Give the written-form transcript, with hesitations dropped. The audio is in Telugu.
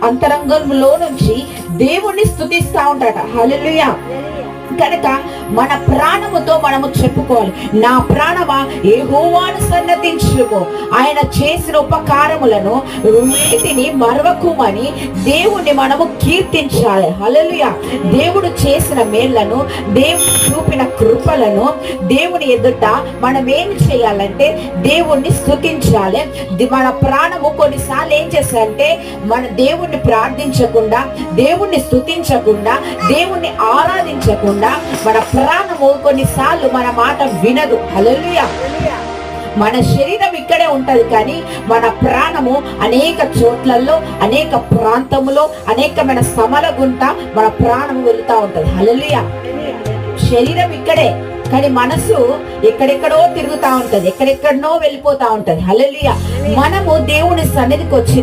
అంతరంగంలో నుంచి దేవుణ్ణి స్తుతిస్తా ఉంటాట. హల్లెలూయా. కనుక మన ప్రాణముతో మనము చెప్పుకోవాలి, నా ప్రాణమా యెహోవాను సన్నతించుము, ఆయన చేసిన ఉపకారములను వీటిని మరవకుమని దేవుణ్ణి మనము కీర్తించాలి. హల్లెలూయా. దేవుడు చేసిన మేళ్లను, దేవుడు చూపిన కృపలను దేవుని ఎదుట మనం ఏం చేయాలంటే దేవుణ్ణి స్తుతించాలి. మన ప్రాణము కొన్నిసార్లు ఏం చేస్తారంటే మన దేవుణ్ణి ప్రార్థించకుండా, దేవుణ్ణి స్తుతించకుండా, దేవుణ్ణి ఆరాధించకుండా మన ప్రాణము కొన్నిసార్లు మన మాట వినదు. హల్లెలూయా. మన శరీరం ఇక్కడే ఉంటది, కానీ మన ప్రాణము అనేక చోట్లలో, అనేక ప్రాంతములో, అనేకమైన శ్రమల గుంట మన ప్రాణము వెళ్తా ఉంటది. హల్లెలూయా. శరీరం ఇక్కడే, కానీ మనసు ఎక్కడెక్కడో తిరుగుతా ఉంటది, ఎక్కడెక్కడనో వెళ్ళిపోతా ఉంటది. హల్లెలూయా. మనము దేవుని సన్నిధికి వచ్చిన